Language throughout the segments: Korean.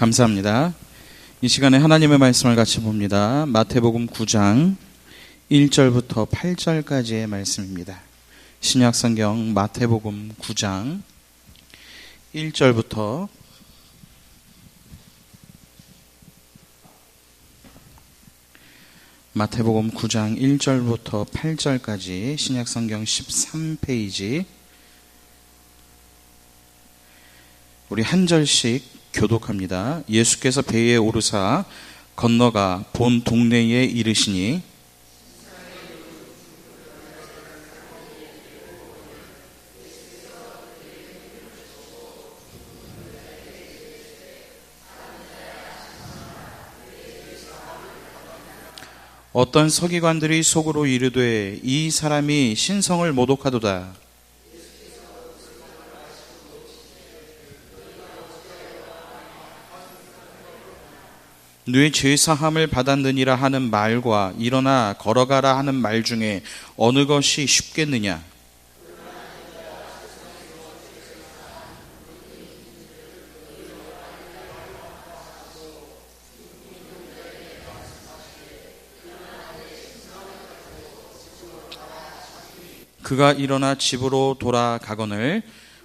감사합니다. 이 시간에 하나님의 말씀을 같이 봅니다. 마태복음 9장 1절부터 8절까지의 말씀입니다. 신약성경 마태복음 9장 1절부터 8절까지 신약성경 13페이지 우리 한 절씩 교독합니다. 예수께서 배에 오르사 건너가 본 동네에 이르시니 어떤 서기관들이 속으로 이르되 이 사람이 신성을 모독하도다. 네 죄사함을 받았느니라 하는 말과 일어나 걸어가라 하는 말 중에 어느 것이 쉽겠느냐? 그가 일어나 집으로 돌아가거늘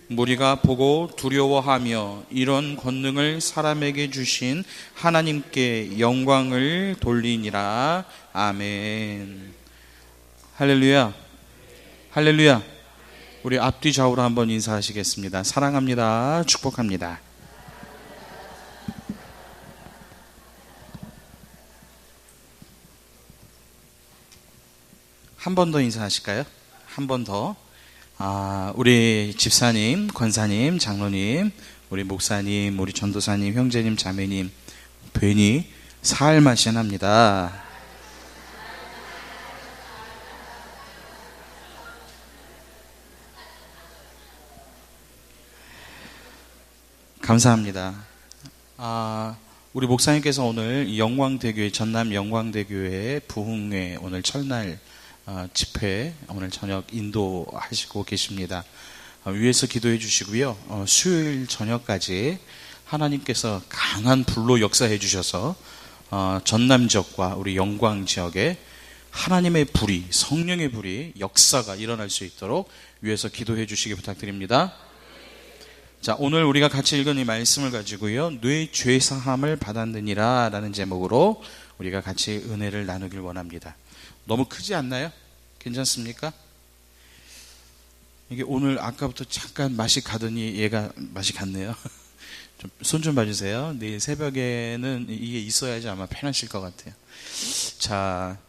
무리가 보고 두려워하며 이런 권능을 사람에게 주신 하나님께 영광을 돌리니라. 아멘. 할렐루야. 할렐루야. 우리 앞뒤 좌우로 한번 인사하시겠습니다. 사랑합니다. 축복합니다. 한 번 더 인사하실까요? 한 번 더. 우리 집사님, 권사님, 장로님, 우리 목사님, 우리 전도사님, 형제님, 자매님, 괜히 살 맛이 납니다. 감사합니다. 우리 목사님께서 오늘 영광대교회, 전남 영광대교회 부흥회 오늘 첫날 집회 오늘 저녁 인도하시고 계십니다. 위에서 기도해 주시고요. 수요일 저녁까지 하나님께서 강한 불로 역사해 주셔서 전남 지역과 우리 영광 지역에 하나님의 불이, 성령의 불이 역사가 일어날 수 있도록 위에서 기도해 주시기 부탁드립니다. 자, 오늘 우리가 같이 읽은 이 말씀을 가지고요, 네 죄사함을 받았느니라 라는 제목으로 우리가 같이 은혜를 나누길 원합니다. 너무 크지 않나요? 괜찮습니까? 이게 오늘 아까부터 잠깐 맛이 가더니 얘가 맛이 갔네요. 손 좀 봐주세요. 내일 새벽에는 이게 있어야지 아마 편하실 것 같아요. 자,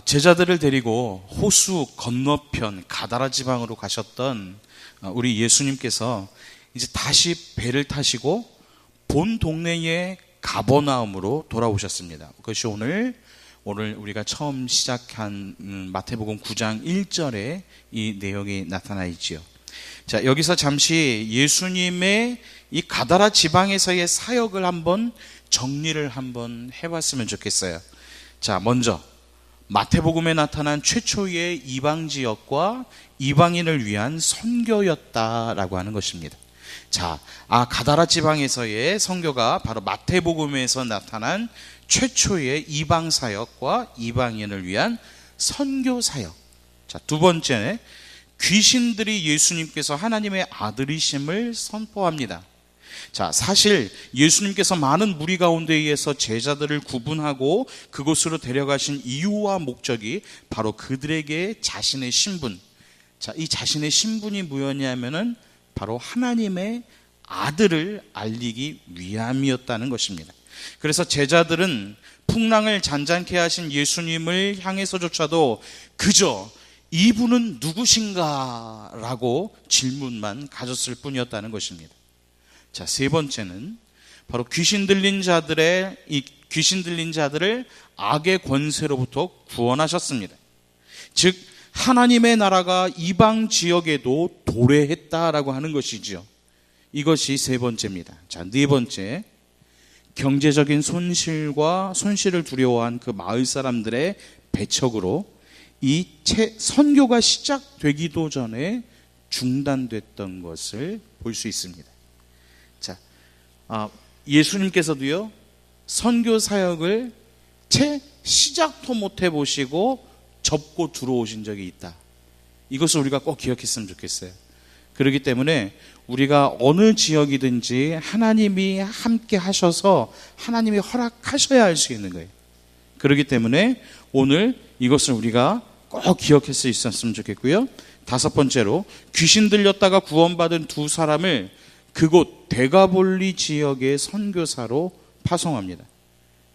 제자들을 데리고 호수 건너편 가다라 지방으로 가셨던 우리 예수님께서 이제 다시 배를 타시고 본 동네의 가버나움으로 돌아오셨습니다. 그것이 오늘 우리가 처음 시작한 마태복음 9장 1절에 이 내용이 나타나 있지요. 자, 여기서 잠시 예수님의 이 가다라 지방에서의 사역을 한번 정리를 한번 해봤으면 좋겠어요. 자, 먼저 마태복음에 나타난 최초의 이방 지역과 이방인을 위한 선교였다라고 하는 것입니다. 자, 가다라 지방에서의 선교가 바로 마태복음에서 나타난 최초의 이방 사역과 이방인을 위한 선교 사역. 자, 두 번째, 귀신들이 예수님께서 하나님의 아들이심을 선포합니다. 자, 사실 예수님께서 많은 무리 가운데 의해서 제자들을 구분하고 그곳으로 데려가신 이유와 목적이 바로 그들에게 자신의 신분. 자, 이 자신의 신분이 뭐였냐면은 바로 하나님의 아들을 알리기 위함이었다는 것입니다. 그래서 제자들은 풍랑을 잔잔케 하신 예수님을 향해서조차도 그저 이분은 누구신가? 라고 질문만 가졌을 뿐이었다는 것입니다. 자, 세 번째는 바로 귀신 들린 자들을 악의 권세로부터 구원하셨습니다. 즉 하나님의 나라가 이방 지역에도 도래했다라고 하는 것이지요. 이것이 세 번째입니다. 자, 네 번째, 경제적인 손실을 두려워한 그 마을 사람들의 배척으로 이 선교가 시작되기도 전에 중단됐던 것을 볼 수 있습니다. 자, 예수님께서도요, 선교 사역을 채 시작도 못 해보시고 접고 들어오신 적이 있다. 이것을 우리가 꼭 기억했으면 좋겠어요. 그렇기 때문에 우리가 어느 지역이든지 하나님이 함께 하셔서 하나님이 허락하셔야 할 수 있는 거예요. 그렇기 때문에 오늘 이것을 우리가 꼭 기억할 수 있었으면 좋겠고요. 다섯 번째로, 귀신 들렸다가 구원받은 두 사람을 그곳 데가볼리 지역의 선교사로 파송합니다.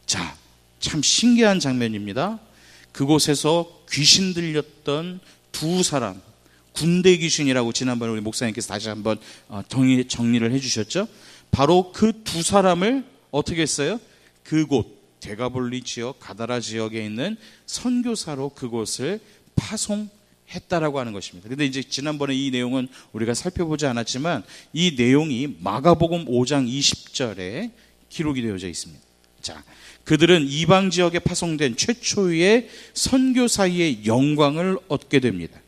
자, 참 신기한 장면입니다. 그곳에서 귀신 들렸던 두 사람, 군대 귀신이라고 지난번에 우리 목사님께서 다시 한번 정리를 해주셨죠. 바로 그 두 사람을 어떻게 했어요? 그곳 데가볼리 지역, 가다라 지역에 있는 선교사로 그곳을 파송했다라고 하는 것입니다. 그런데 이제 지난번에 이 내용은 우리가 살펴보지 않았지만 이 내용이 마가복음 5장 20절에 기록이 되어져 있습니다. 자, 그들은 이방 지역에 파송된 최초의 선교사의 영광을 얻게 됩니다.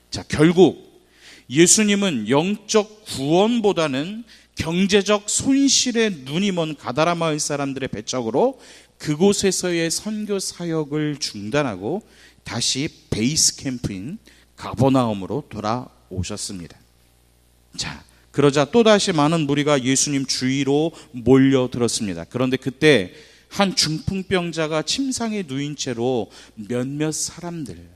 자, 결국 예수님은 영적 구원보다는 경제적 손실에 눈이 먼 가다라 마을 사람들의 배척으로 그곳에서의 선교 사역을 중단하고 다시 베이스 캠프인 가버나움으로 돌아오셨습니다. 자, 그러자 또다시 많은 무리가 예수님 주위로 몰려들었습니다. 그런데 그때 한 중풍병자가 침상에 누인 채로 몇몇 사람들,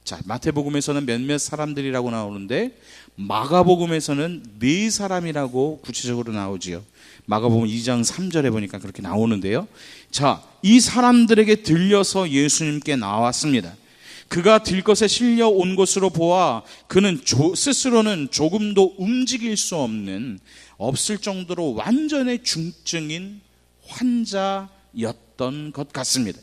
자, 마태복음에서는 몇몇 사람들이라고 나오는데 마가복음에서는 네 사람이라고 구체적으로 나오지요. 마가복음 2장 3절에 보니까 그렇게 나오는데요. 자, 이 사람들에게 들려서 예수님께 나왔습니다. 그가 들것에 실려 온 것으로 보아 그는 스스로는 조금도 움직일 수 없을 정도로 완전히 중증인 환자였던 것 같습니다.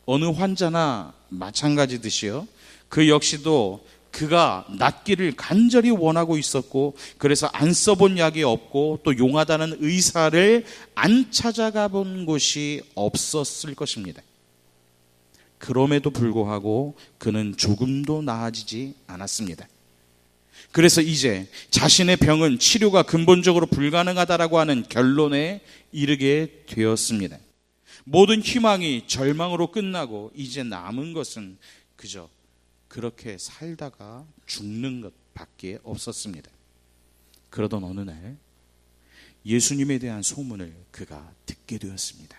어느 환자나 마찬가지듯이요, 그 역시도 그가 낫기를 간절히 원하고 있었고, 그래서 안 써본 약이 없고 또 용하다는 의사를 안 찾아가 본 곳이 없었을 것입니다. 그럼에도 불구하고 그는 조금도 나아지지 않았습니다. 그래서 이제 자신의 병은 치료가 근본적으로 불가능하다라고 하는 결론에 이르게 되었습니다. 모든 희망이 절망으로 끝나고 이제 남은 것은 그저 그렇게 살다가 죽는 것밖에 없었습니다. 그러던 어느 날 예수님에 대한 소문을 그가 듣게 되었습니다.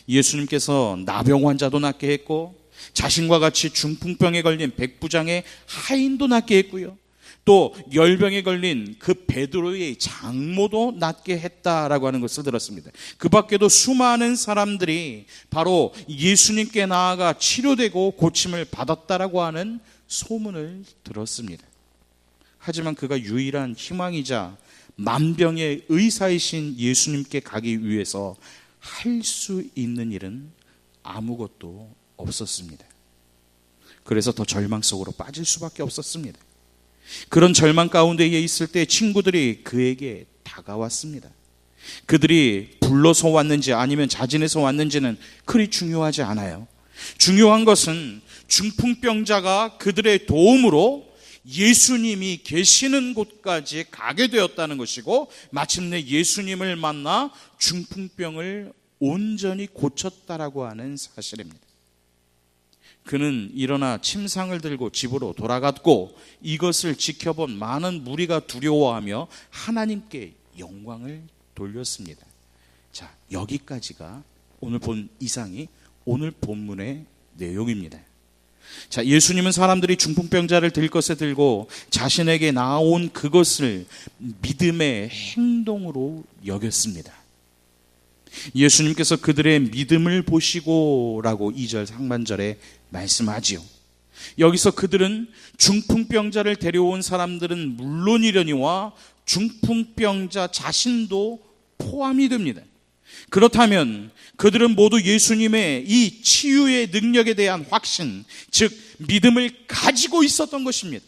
예수님께서 나병 환자도 낫게 했고 자신과 같이 중풍병에 걸린 백부장의 하인도 낫게 했고요, 또 열병에 걸린 그 베드로의 장모도 낫게 했다라고 하는 것을 들었습니다. 그 밖에도 수많은 사람들이 바로 예수님께 나아가 치료되고 고침을 받았다라고 하는 소문을 들었습니다. 하지만 그가 유일한 희망이자 만병의 의사이신 예수님께 가기 위해서 할 수 있는 일은 아무것도 없었습니다. 그래서 더 절망 속으로 빠질 수밖에 없었습니다. 그런 절망 가운데에 있을 때 친구들이 그에게 다가왔습니다. 그들이 불러서 왔는지 아니면 자진해서 왔는지는 그리 중요하지 않아요. 중요한 것은 중풍병자가 그들의 도움으로 예수님이 계시는 곳까지 가게 되었다는 것이고, 마침내 예수님을 만나 중풍병을 온전히 고쳤다라고 하는 사실입니다. 그는 일어나 침상을 들고 집으로 돌아갔고 이것을 지켜본 많은 무리가 두려워하며 하나님께 영광을 돌렸습니다. 자, 여기까지가 오늘 본 이상이 오늘 본문의 내용입니다. 자, 예수님은 사람들이 중풍병자를 들것에 들고 자신에게 나온 그것을 믿음의 행동으로 여겼습니다. 예수님께서 그들의 믿음을 보시고 라고 2절 상반절에 말씀하지요. 여기서 그들은 중풍병자를 데려온 사람들은 물론이려니와 중풍병자 자신도 포함이 됩니다. 그렇다면 그들은 모두 예수님의 이 치유의 능력에 대한 확신, 즉 믿음을 가지고 있었던 것입니다.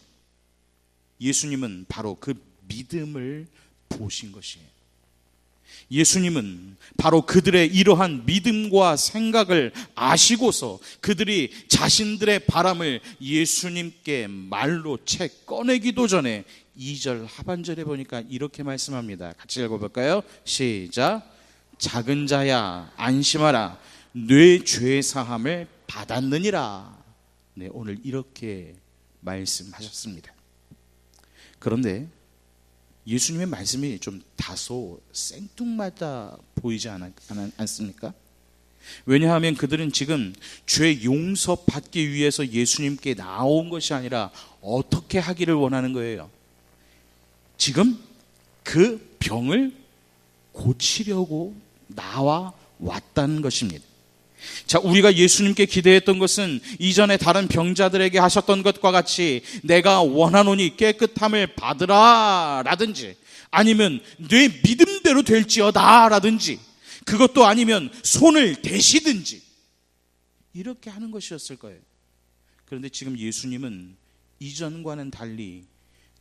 예수님은 바로 그 믿음을 보신 것이에요. 예수님은 바로 그들의 이러한 믿음과 생각을 아시고서 그들이 자신들의 바람을 예수님께 말로 채 꺼내기도 전에 2절 하반절에 보니까 이렇게 말씀합니다. 같이 읽어볼까요? 시작. 작은 자야 안심하라 네 죄 사함을 받았느니라. 네, 오늘 이렇게 말씀하셨습니다. 그런데 예수님의 말씀이 좀 다소 생뚱맞아 보이지 않습니까? 왜냐하면 그들은 지금 죄 용서 받기 위해서 예수님께 나온 것이 아니라 어떻게 하기를 원하는 거예요. 지금 그 병을 고치려고 나와 왔다는 것입니다. 자, 우리가 예수님께 기대했던 것은 이전에 다른 병자들에게 하셨던 것과 같이 내가 원하노니 깨끗함을 받으라 라든지, 아니면 내 믿음대로 될지어다 라든지, 그것도 아니면 손을 대시든지 이렇게 하는 것이었을 거예요. 그런데 지금 예수님은 이전과는 달리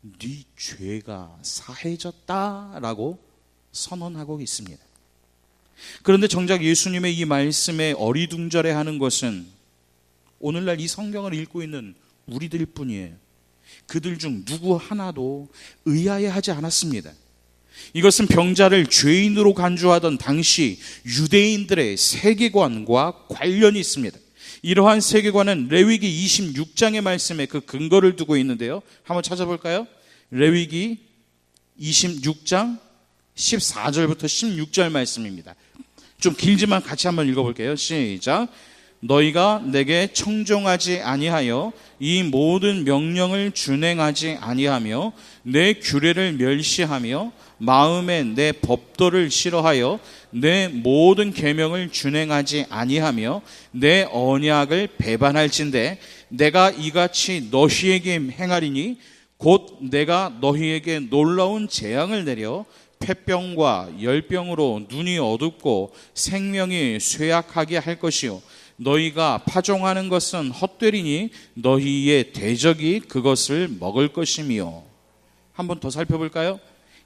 네 죄가 사해졌다라고 선언하고 있습니다. 그런데 정작 예수님의 이 말씀에 어리둥절해하는 것은 오늘날 이 성경을 읽고 있는 우리들 뿐이에요. 그들 중 누구 하나도 의아해하지 않았습니다. 이것은 병자를 죄인으로 간주하던 당시 유대인들의 세계관과 관련이 있습니다. 이러한 세계관은 레위기 26장의 말씀에 그 근거를 두고 있는데요. 한번 찾아볼까요? 레위기 26장 14절부터 16절 말씀입니다. 좀 길지만 같이 한번 읽어볼게요. 시작. 너희가 내게 청종하지 아니하여 이 모든 명령을 준행하지 아니하며 내 규례를 멸시하며 마음에 내 법도를 싫어하여 내 모든 계명을 준행하지 아니하며 내 언약을 배반할진대 내가 이같이 너희에게 행하리니 곧 내가 너희에게 놀라운 재앙을 내려 폐병과 열병으로 눈이 어둡고 생명이 쇠약하게 할 것이요 너희가 파종하는 것은 헛되리니 너희의 대적이 그것을 먹을 것이며. 한번 더 살펴볼까요?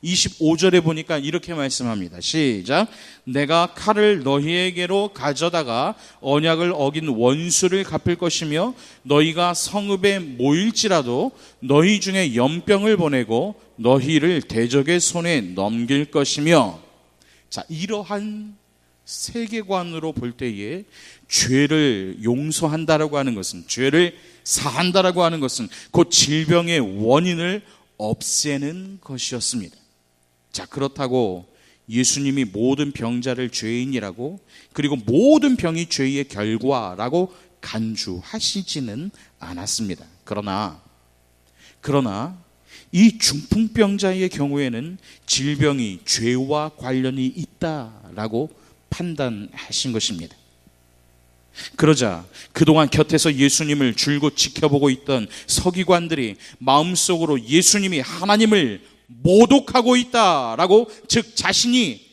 25절에 보니까 이렇게 말씀합니다. 시작. 내가 칼을 너희에게로 가져다가 언약을 어긴 원수를 갚을 것이며 너희가 성읍에 모일지라도 너희 중에 연병을 보내고 너희를 대적의 손에 넘길 것이며. 자, 이러한 세계관으로 볼 때에 죄를 용서한다라고 하는 것은, 죄를 사한다라고 하는 것은 곧 질병의 원인을 없애는 것이었습니다. 자, 그렇다고 예수님이 모든 병자를 죄인이라고, 그리고 모든 병이 죄의 결과라고 간주하시지는 않았습니다. 그러나 이 중풍병자의 경우에는 질병이 죄와 관련이 있다라고 판단하신 것입니다. 그러자 그동안 곁에서 예수님을 줄곧 지켜보고 있던 서기관들이 마음속으로 예수님이 하나님을 모독하고 있다라고, 즉 자신이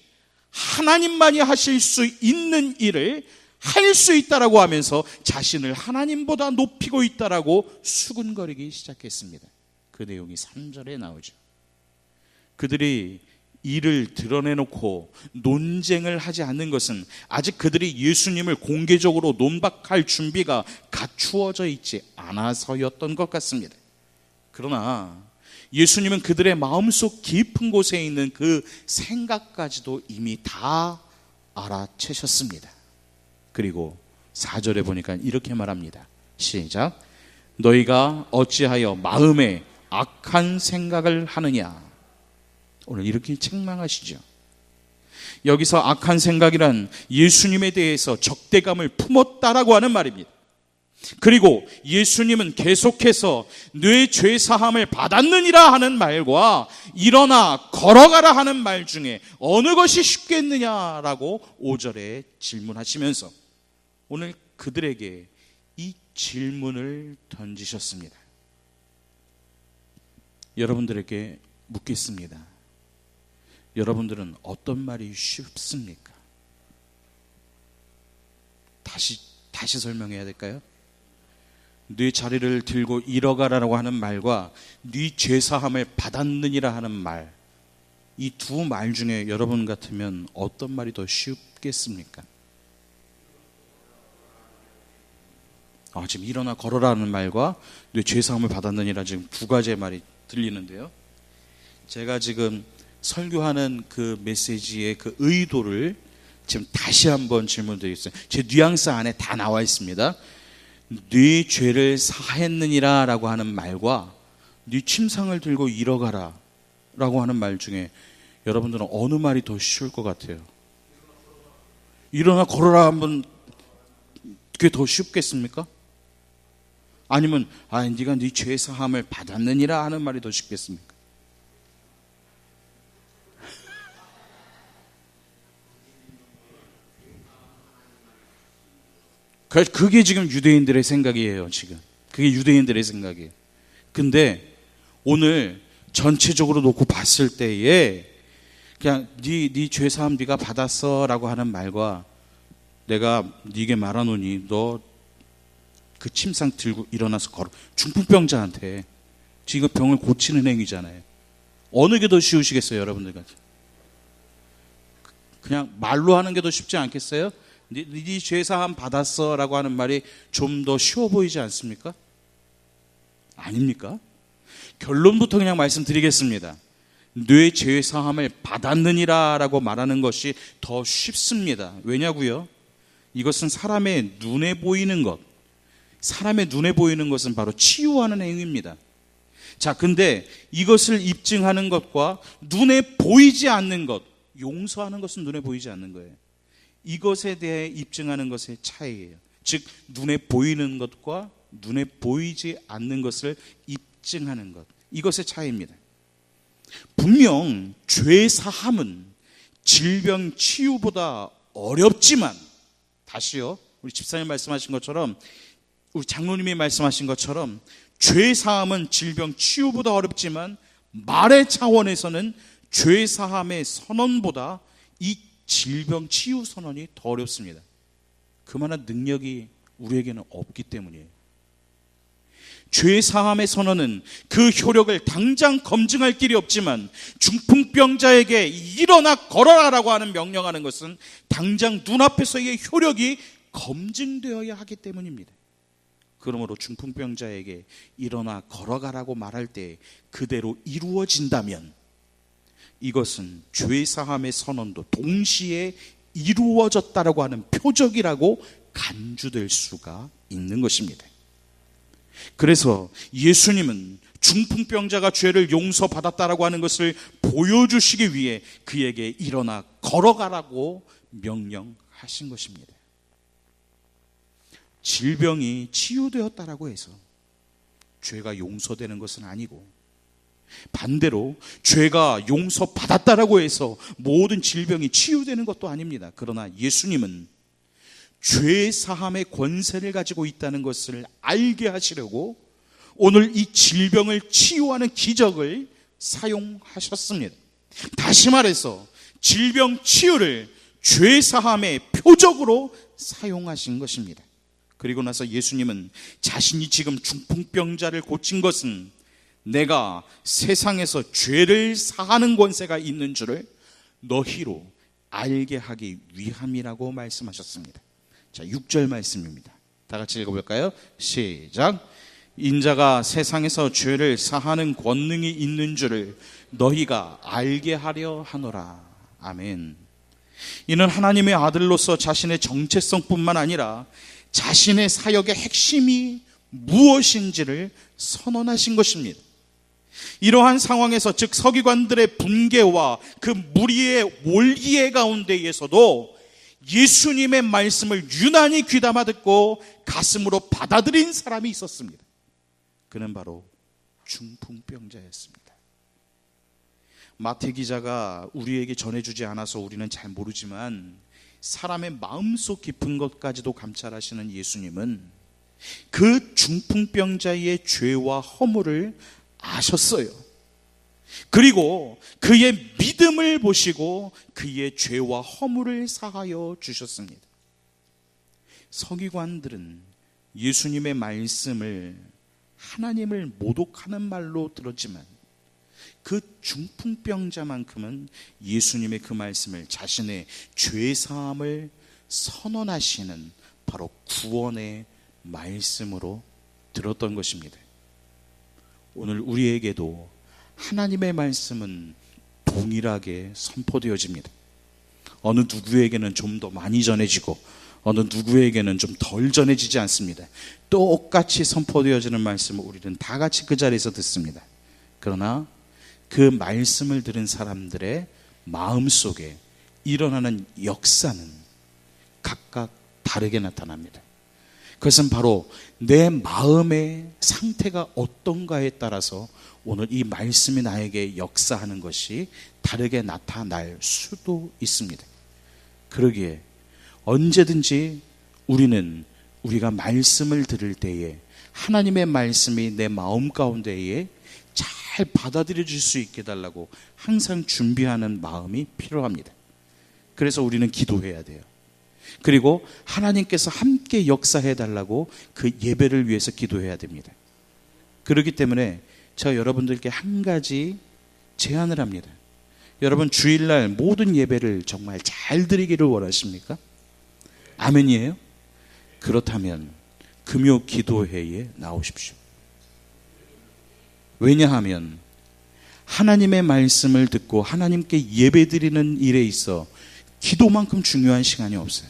하나님만이 하실 수 있는 일을 할 수 있다라고 하면서 자신을 하나님보다 높이고 있다라고 수군거리기 시작했습니다. 그 내용이 3절에 나오죠. 그들이 이를 드러내놓고 논쟁을 하지 않는 것은 아직 그들이 예수님을 공개적으로 논박할 준비가 갖추어져 있지 않아서였던 것 같습니다. 그러나 예수님은 그들의 마음속 깊은 곳에 있는 그 생각까지도 이미 다 알아채셨습니다. 그리고 4절에 보니까 이렇게 말합니다. 시작. 너희가 어찌하여 마음에 악한 생각을 하느냐. 오늘 이렇게 책망하시죠. 여기서 악한 생각이란 예수님에 대해서 적대감을 품었다라고 하는 말입니다. 그리고 예수님은 계속해서 네 죄 사함을 받았느니라 하는 말과 일어나 걸어가라 하는 말 중에 어느 것이 쉽겠느냐라고 5절에 질문하시면서 오늘 그들에게 이 질문을 던지셨습니다. 여러분들에게 묻겠습니다. 여러분들은 어떤 말이 쉽습니까? 다시 설명해야 될까요? 네 자리를 들고 일어가라고 하는 말과 네 죄사함을 받았느니라 하는 말, 이 두 말 중에 여러분 같으면 어떤 말이 더 쉽겠습니까? 지금 일어나 걸어라는 말과 네 죄사함을 받았느니라, 지금 두 가지의 말이 들리는데요. 제가 지금 설교하는 그 메시지의 그 의도를 지금 다시 한번 질문드리겠어요. 제 뉘앙스 안에 다 나와 있습니다. 네 죄를 사했느니라 라고 하는 말과 네 침상을 들고 일어가라 라고 하는 말 중에 여러분들은 어느 말이 더 쉬울 것 같아요? 일어나 걸어라 한번, 그게 더 쉽겠습니까? 아니면 네가 네 죄 사함을 받았느니라 하는 말이 더 쉽겠습니까? 그게 지금 유대인들의 생각이에요. 지금 그게 유대인들의 생각이에요. 근데 오늘 전체적으로 놓고 봤을 때에 그냥 네 죄 사함 네가 받았어라고 하는 말과 내가 네게 말하노니 너 그 침상 들고 일어나서 걸어, 중풍병자한테 지금 병을 고치는 행위잖아요. 어느 게 더 쉬우시겠어요, 여러분들 같이? 그냥 말로 하는 게 더 쉽지 않겠어요? 네 죄 사함 받았어라고 하는 말이 좀 더 쉬워 보이지 않습니까? 아닙니까? 결론부터 그냥 말씀드리겠습니다. 네 죄 사함을 받았느니라라고 말하는 것이 더 쉽습니다. 왜냐고요? 이것은 사람의 눈에 보이는 것, 사람의 눈에 보이는 것은 바로 치유하는 행위입니다. 자, 근데 이것을 입증하는 것과 눈에 보이지 않는 것, 용서하는 것은 눈에 보이지 않는 거예요. 이것에 대해 입증하는 것의 차이예요. 즉 눈에 보이는 것과 눈에 보이지 않는 것을 입증하는 것, 이것의 차이입니다. 분명 죄 사함은 질병 치유보다 어렵지만, 다시요, 우리 집사님 말씀하신 것처럼, 우리 장로님이 말씀하신 것처럼 죄 사함은 질병 치유보다 어렵지만 말의 차원에서는 죄 사함의 선언보다 이 질병 치유 선언이 더 어렵습니다. 그만한 능력이 우리에게는 없기 때문이에요. 죄 사함의 선언은 그 효력을 당장 검증할 길이 없지만 중풍병자에게 일어나 걸어라라고 하는 명령하는 것은 당장 눈앞에서의 효력이 검증되어야 하기 때문입니다. 그러므로 중풍병자에게 일어나 걸어가라고 말할 때 그대로 이루어진다면 이것은 죄 사함의 선언도 동시에 이루어졌다라고 하는 표적이라고 간주될 수가 있는 것입니다. 그래서 예수님은 중풍병자가 죄를 용서받았다라고 하는 것을 보여주시기 위해 그에게 일어나 걸어가라고 명령하신 것입니다. 질병이 치유되었다라고 해서 죄가 용서되는 것은 아니고, 반대로 죄가 용서받았다라고 해서 모든 질병이 치유되는 것도 아닙니다. 그러나 예수님은 죄 사함의 권세를 가지고 있다는 것을 알게 하시려고 오늘 이 질병을 치유하는 기적을 사용하셨습니다. 다시 말해서 질병 치유를 죄 사함의 표적으로 사용하신 것입니다. 그리고 나서 예수님은 자신이 지금 중풍병자를 고친 것은 내가 세상에서 죄를 사하는 권세가 있는 줄을 너희로 알게 하기 위함이라고 말씀하셨습니다. 자, 6절 말씀입니다. 다 같이 읽어볼까요? 시작. 인자가 세상에서 죄를 사하는 권능이 있는 줄을 너희가 알게 하려 하노라. 아멘. 이는 하나님의 아들로서 자신의 정체성뿐만 아니라 자신의 사역의 핵심이 무엇인지를 선언하신 것입니다. 이러한 상황에서, 즉 서기관들의 분개와 그 무리의 몰이해 가운데에서도 예수님의 말씀을 유난히 귀담아 듣고 가슴으로 받아들인 사람이 있었습니다. 그는 바로 중풍병자였습니다. 마태 기자가 우리에게 전해주지 않아서 우리는 잘 모르지만 사람의 마음속 깊은 것까지도 감찰하시는 예수님은 그 중풍병자의 죄와 허물을 아셨어요. 그리고 그의 믿음을 보시고 그의 죄와 허물을 사하여 주셨습니다. 서기관들은 예수님의 말씀을 하나님을 모독하는 말로 들었지만 그 중풍병자만큼은 예수님의 그 말씀을 자신의 죄사함을 선언하시는 바로 구원의 말씀으로 들었던 것입니다. 오늘 우리에게도 하나님의 말씀은 동일하게 선포되어집니다. 어느 누구에게는 좀 더 많이 전해지고 어느 누구에게는 좀 덜 전해지지 않습니다. 똑같이 선포되어지는 말씀을 우리는 다 같이 그 자리에서 듣습니다. 그러나 그 말씀을 들은 사람들의 마음속에 일어나는 역사는 각각 다르게 나타납니다. 그것은 바로 내 마음의 상태가 어떤가에 따라서 오늘 이 말씀이 나에게 역사하는 것이 다르게 나타날 수도 있습니다. 그러기에 언제든지 우리가 말씀을 들을 때에 하나님의 말씀이 내 마음 가운데에 잘 받아들여 줄 수 있게 해달라고 항상 준비하는 마음이 필요합니다. 그래서 우리는 기도해야 돼요. 그리고 하나님께서 함께 역사해 달라고 그 예배를 위해서 기도해야 됩니다. 그렇기 때문에 제가 여러분들께 한 가지 제안을 합니다. 여러분 주일날 모든 예배를 정말 잘 드리기를 원하십니까? 아멘이에요? 그렇다면 금요 기도회에 나오십시오. 왜냐하면 하나님의 말씀을 듣고 하나님께 예배드리는 일에 있어 기도만큼 중요한 시간이 없어요.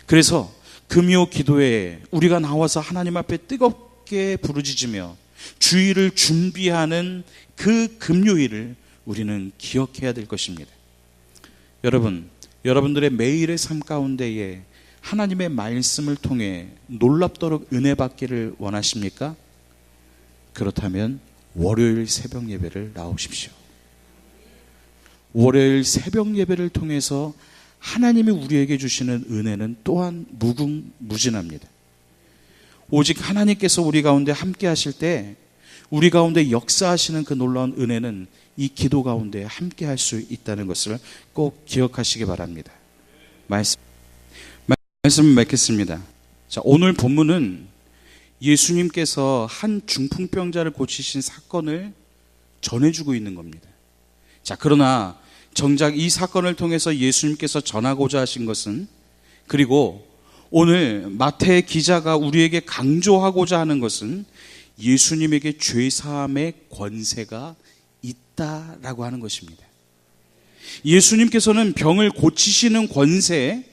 그래서 금요 기도회에 우리가 나와서 하나님 앞에 뜨겁게 부르짖으며 주일을 준비하는 그 금요일을 우리는 기억해야 될 것입니다. 여러분들의 매일의 삶 가운데에 하나님의 말씀을 통해 놀랍도록 은혜 받기를 원하십니까? 그렇다면 월요일 새벽 예배를 나오십시오. 월요일 새벽 예배를 통해서 하나님이 우리에게 주시는 은혜는 또한 무궁무진합니다. 오직 하나님께서 우리 가운데 함께 하실 때 우리 가운데 역사하시는 그 놀라운 은혜는 이 기도 가운데 함께 할 수 있다는 것을 꼭 기억하시기 바랍니다. 말씀을 맺겠습니다. 자, 오늘 본문은 예수님께서 한 중풍병자를 고치신 사건을 전해주고 있는 겁니다. 자, 그러나 정작 이 사건을 통해서 예수님께서 전하고자 하신 것은, 그리고 오늘 마태 기자가 우리에게 강조하고자 하는 것은 예수님에게 죄사함의 권세가 있다라고 하는 것입니다. 예수님께서는 병을 고치시는 권세,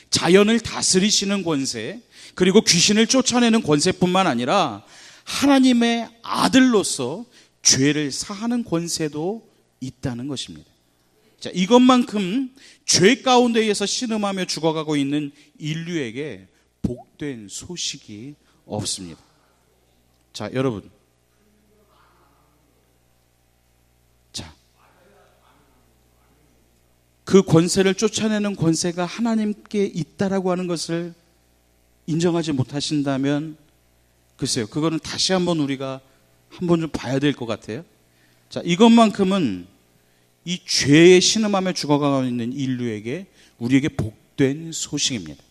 자연을 다스리시는 권세, 그리고 귀신을 쫓아내는 권세뿐만 아니라 하나님의 아들로서 죄를 사하는 권세도 있다는 것입니다. 자, 이것만큼 죄 가운데에서 신음하며 죽어가고 있는 인류에게 복된 소식이 없습니다. 자, 여러분. 자, 그 권세를 쫓아내는 권세가 하나님께 있다라고 하는 것을 인정하지 못하신다면 글쎄요, 그거는 다시 한번 우리가 한번 좀 봐야 될 것 같아요. 자, 이것만큼은 이 죄에 신음하며 죽어가고 있는 인류에게 우리에게 복된 소식입니다.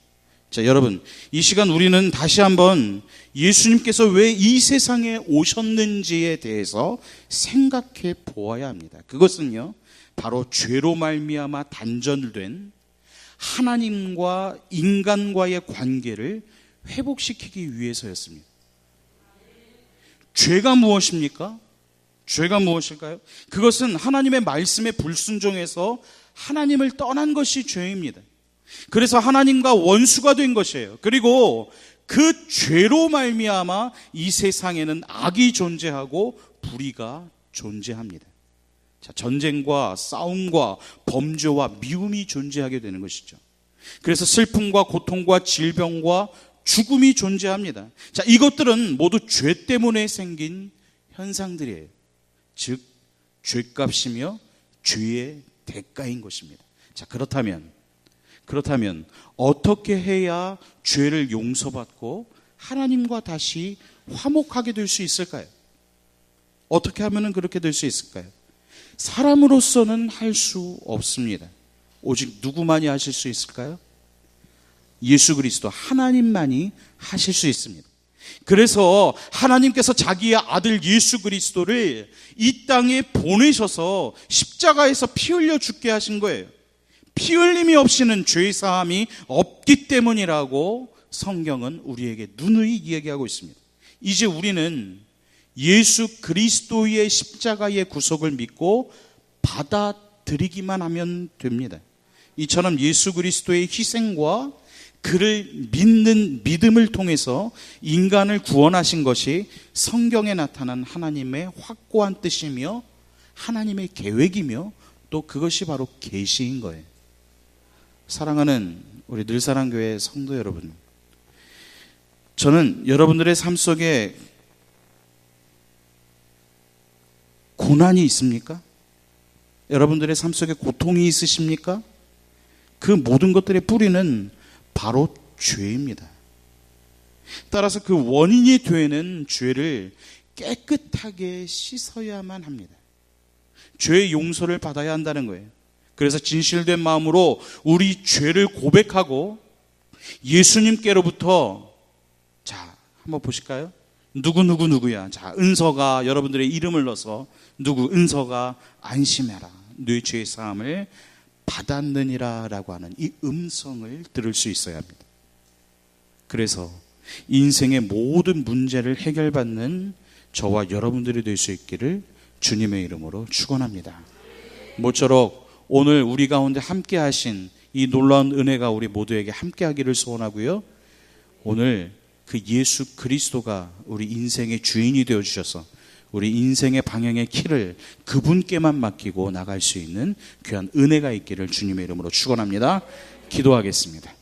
자, 여러분, 이 시간 우리는 다시 한번 예수님께서 왜 이 세상에 오셨는지에 대해서 생각해 보아야 합니다. 그것은요, 바로 죄로 말미암아 단절된 하나님과 인간과의 관계를 회복시키기 위해서였습니다. 죄가 무엇입니까? 죄가 무엇일까요? 그것은 하나님의 말씀에 불순종해서 하나님을 떠난 것이 죄입니다. 그래서 하나님과 원수가 된 것이에요. 그리고 그 죄로 말미암아 이 세상에는 악이 존재하고 불의가 존재합니다. 자, 전쟁과 싸움과 범죄와 미움이 존재하게 되는 것이죠. 그래서 슬픔과 고통과 질병과 죽음이 존재합니다. 자, 이것들은 모두 죄 때문에 생긴 현상들이에요. 즉, 죄값이며 죄의 대가인 것입니다. 자, 그렇다면 어떻게 해야 죄를 용서받고 하나님과 다시 화목하게 될 수 있을까요? 어떻게 하면 그렇게 될 수 있을까요? 사람으로서는 할 수 없습니다. 오직 누구만이 하실 수 있을까요? 예수 그리스도 하나님만이 하실 수 있습니다. 그래서 하나님께서 자기의 아들 예수 그리스도를 이 땅에 보내셔서 십자가에서 피 흘려 죽게 하신 거예요. 피 흘림이 없이는 죄 사함이 없기 때문이라고 성경은 우리에게 누누이 이야기하고 있습니다. 이제 우리는 예수 그리스도의 십자가의 구속을 믿고 받아들이기만 하면 됩니다. 이처럼 예수 그리스도의 희생과 그를 믿는 믿음을 통해서 인간을 구원하신 것이 성경에 나타난 하나님의 확고한 뜻이며 하나님의 계획이며 또 그것이 바로 계시인 거예요. 사랑하는 우리 늘사랑교회 성도 여러분, 저는 여러분들의 삶 속에 고난이 있습니까? 여러분들의 삶 속에 고통이 있으십니까? 그 모든 것들의 뿌리는 바로 죄입니다. 따라서 그 원인이 되는 죄를 깨끗하게 씻어야만 합니다. 죄의 용서를 받아야 한다는 거예요. 그래서 진실된 마음으로 우리 죄를 고백하고 예수님께로부터, 자, 한번 보실까요? 누구야. 자, 은서가 여러분들의 이름을 넣어서 은서가 안심해라. 네 죄의 사함을 받았느니라 라고 하는 이 음성을 들을 수 있어야 합니다. 그래서 인생의 모든 문제를 해결받는 저와 여러분들이 될 수 있기를 주님의 이름으로 축원합니다. 모쪼록 오늘 우리 가운데 함께 하신 이 놀라운 은혜가 우리 모두에게 함께 하기를 소원하고요. 오늘 그 예수 그리스도가 우리 인생의 주인이 되어주셔서 우리 인생의 방향의 키를 그분께만 맡기고 나갈 수 있는 귀한 은혜가 있기를 주님의 이름으로 축원합니다. 기도하겠습니다.